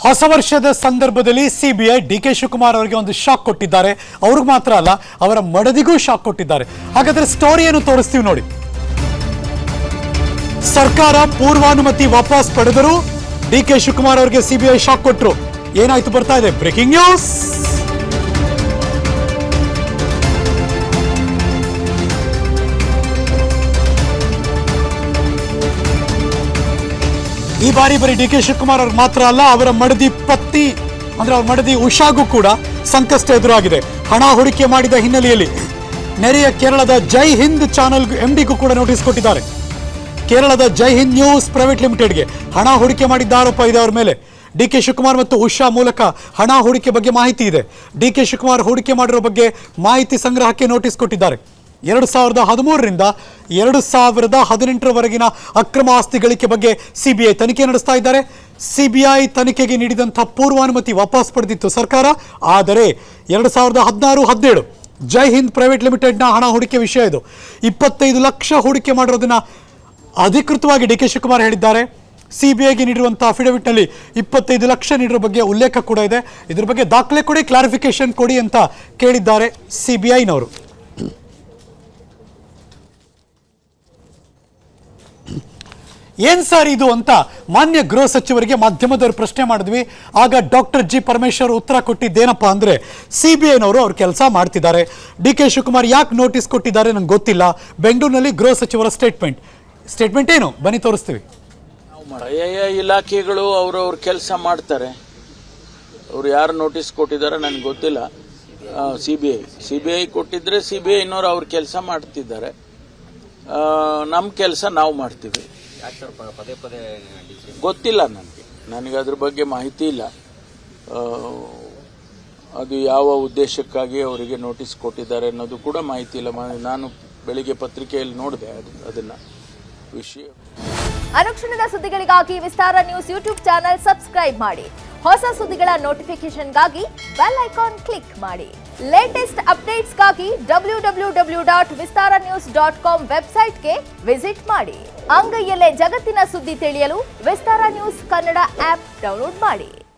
ಹೊಸ ವರ್ಷದ ಸಂದರ್ಭದಲ್ಲಿ ಸಿಬಿಐ ಡಿಕೆ ಶಿವಕುಮಾರ್ ಅವರಿಗೆ ಒಂದು ಶಾಕ್ ಕೊಟ್ಟಿದ್ದಾರೆ. ಅವ್ರಿಗೆ ಮಾತ್ರ ಅಲ್ಲ, ಅವರ ಮಡದಿಗೂ ಶಾಕ್ ಕೊಟ್ಟಿದ್ದಾರೆ. ಹಾಗಾದ್ರೆ ಸ್ಟೋರಿಯನ್ನು ತೋರಿಸ್ತೀವಿ ನೋಡಿ. ಸರ್ಕಾರ ಪೂರ್ವಾನುಮತಿ ವಾಪಸ್ ಪಡೆದರೂ ಡಿಕೆ ಶಿವಕುಮಾರ್ ಅವರಿಗೆ ಸಿಬಿಐ ಶಾಕ್ ಕೊಟ್ಟರು. ಏನಾಯ್ತು ಬರ್ತಾ ಇದೆ ಬ್ರೇಕಿಂಗ್ ನ್ಯೂಸ್. ಈ ಬಾರಿ ಬರೀ ಡಿಕೆ ಶಿವಕುಮಾರ್ ಅವ್ರಿಗೆ ಮಾತ್ರ ಅಲ್ಲ, ಅವರ ಮಡದಿ ಪತ್ನಿ ಅಂದ್ರೆ ಅವರ ಮಡದಿ ಉಷಾಗೂ ಕೂಡ ಸಂಕಷ್ಟ ಎದುರಾಗಿದೆ. ಹಣ ಹೂಡಿಕೆ ಮಾಡಿದ ಹಿನ್ನೆಲೆಯಲ್ಲಿ ನೆರೆಯ ಕೇರಳದ ಜೈ ಹಿಂದ್ ಚಾನೆಲ್ ಎಂಡಿಗೂ ಕೂಡ ನೋಟಿಸ್ ಕೊಟ್ಟಿದ್ದಾರೆ. ಕೇರಳದ ಜೈ ಹಿಂದ್ ನ್ಯೂಸ್ ಪ್ರೈವೇಟ್ ಲಿಮಿಟೆಡ್ಗೆ ಹಣ ಹೂಡಿಕೆ ಮಾಡಿದ್ದ ಆರೋಪ ಇದೆ ಅವರ ಮೇಲೆ. ಡಿಕೆ ಶಿವಕುಮಾರ್ ಮತ್ತು ಉಷಾ ಮೂಲಕ ಹಣ ಹೂಡಿಕೆ ಬಗ್ಗೆ ಮಾಹಿತಿ ಇದೆ. ಡಿಕೆ ಶಿವಕುಮಾರ್ ಹೂಡಿಕೆ ಮಾಡಿರೋ ಬಗ್ಗೆ ಮಾಹಿತಿ ಸಂಗ್ರಹಕ್ಕೆ ನೋಟಿಸ್ ಕೊಟ್ಟಿದ್ದಾರೆ. 2013ರಿಂದ 2018ರವರೆಗಿನ ಅಕ್ರಮ ಆಸ್ತಿ ಗಳಿಕೆ ಬಗ್ಗೆ ಸಿಬಿಐ ತನಿಖೆ ನಡೆಸ್ತಾ ಇದ್ದಾರೆ. ಸಿಬಿಐ ತನಿಖೆಗೆ ನೀಡಿದಂಥ ಪೂರ್ವಾನುಮತಿ ವಾಪಸ್ ಪಡೆದಿತ್ತು ಸರ್ಕಾರ. ಆದರೆ 2016-17 ಜೈ ಹಿಂದ್ ಪ್ರೈವೇಟ್ ಲಿಮಿಟೆಡ್ನ ಹಣ ಹೂಡಿಕೆ ವಿಷಯ ಇದು. 25 ಲಕ್ಷ ಹೂಡಿಕೆ ಮಾಡಿರೋದನ್ನ ಅಧಿಕೃತವಾಗಿ ಡಿಕೆ ಶಿವಕುಮಾರ್ ಹೇಳಿದ್ದಾರೆ. ಸಿಬಿಐಗೆ ನೀಡಿರುವಂಥ ಅಫಿಡವಿಟ್ನಲ್ಲಿ 25 ಲಕ್ಷ ನೀಡಿರೋ ಬಗ್ಗೆ ಉಲ್ಲೇಖ ಕೂಡ ಇದೆ. ಇದ್ರ ಬಗ್ಗೆ ದಾಖಲೆ ಕೊಡಿ, ಕ್ಲಾರಿಫಿಕೇಶನ್ ಕೊಡಿ ಅಂತ ಕೇಳಿದ್ದಾರೆ ಸಿಬಿಐನವರು. ಏನ್ ಸರ್ ಇದು ಅಂತ ಮಾನ್ಯ ಗೃಹ ಸಚಿವರಿಗೆ ಮಾಧ್ಯಮದವರು ಪ್ರಶ್ನೆ ಮಾಡಿದ್ವಿ. ಆಗ ಡಾಕ್ಟರ್ ಜಿ ಪರಮೇಶ್ವರ್ ಉತ್ತರ ಕೊಟ್ಟಿದ್ದೇನಪ್ಪ ಅಂದ್ರೆ, ಸಿಬಿಐನವರು ಅವ್ರ ಕೆಲಸ ಮಾಡ್ತಿದ್ದಾರೆ. ಡಿಕೆ ಶಿವಕುಮಾರ್ ಯಾಕೆ ನೋಟಿಸ್ ಕೊಟ್ಟಿದ್ದಾರೆ ನಂಗೆ ಗೊತ್ತಿಲ್ಲ. ಬೆಂಗಳೂರಿನಲ್ಲಿ ಗೃಹ ಸಚಿವರ ಸ್ಟೇಟ್ಮೆಂಟ್ ಏನು ಬನ್ನಿ ತೋರಿಸ್ತೀವಿ. ಇಲಾಖೆಗಳು ಅವ್ರವ್ರ ಕೆಲಸ ಮಾಡ್ತಾರೆ. ಅವ್ರು ಯಾರು ನೋಟಿಸ್ ಕೊಟ್ಟಿದ್ದಾರೆ ನನಗೆ ಗೊತ್ತಿಲ್ಲ. ಸಿಬಿಐ ಕೊಟ್ಟಿದ್ರೆ ಸಿಬಿಐನವ್ರು ಅವ್ರ ಕೆಲಸ ಮಾಡ್ತಿದ್ದಾರೆ. ನಮ್ಮ ಕೆಲಸ ನಾವು ಮಾಡ್ತೀವಿ. ಗೊತ್ತಿಲ್ಲ ನನಗೆ ಅದ್ರ ಬಗ್ಗೆ ಮಾಹಿತಿ ಇಲ್ಲ. ಅದು ಯಾವ ಉದ್ದೇಶಕ್ಕಾಗಿ ಅವರಿಗೆ ನೋಟಿಸ್ ಕೊಟ್ಟಿದ್ದಾರೆ ಅನ್ನೋದು ಕೂಡ ಮಾಹಿತಿ ಇಲ್ಲ. ನಾನು ಬೆಳಿಗ್ಗೆ ಪತ್ರಿಕೆಯಲ್ಲಿ ನೋಡಿದೆ ಅದನ್ನ ವಿಷಯ. ಅನುಕ್ಷಣದ ಸುದ್ದಿಗಳಿಗಾಗಿ ವಿಸ್ತಾರ ನ್ಯೂಸ್ ಯೂಟ್ಯೂಬ್ ಚಾನೆಲ್ ಸಬ್ಸ್ಕ್ರೈಬ್ ಮಾಡಿ. ಹೊಸ ಸುದ್ದಿಗಳ ನೋಟಿಫಿಕೇಶನ್ಗಾಗಿ ಬೆಲ್ ಐಕಾನ್ ಕ್ಲಿಕ್ ಮಾಡಿ. ಲೇಟೆಸ್ಟ್ ಅಪ್ಡೇಟ್ಸ್ಗಾಗಿ www.vistaranews.com ವೆಬ್ಸೈಟ್ಗೆ ವಿಸಿಟ್ ಮಾಡಿ. ಅಂಗೈಯಲ್ಲೇ ಜಗತ್ತಿನ ಸುದ್ದಿ ತಿಳಿಯಲು ವಿಸ್ತಾರ ನ್ಯೂಸ್ ಕನ್ನಡ ಆಪ್ ಡೌನ್ಲೋಡ್ ಮಾಡಿ.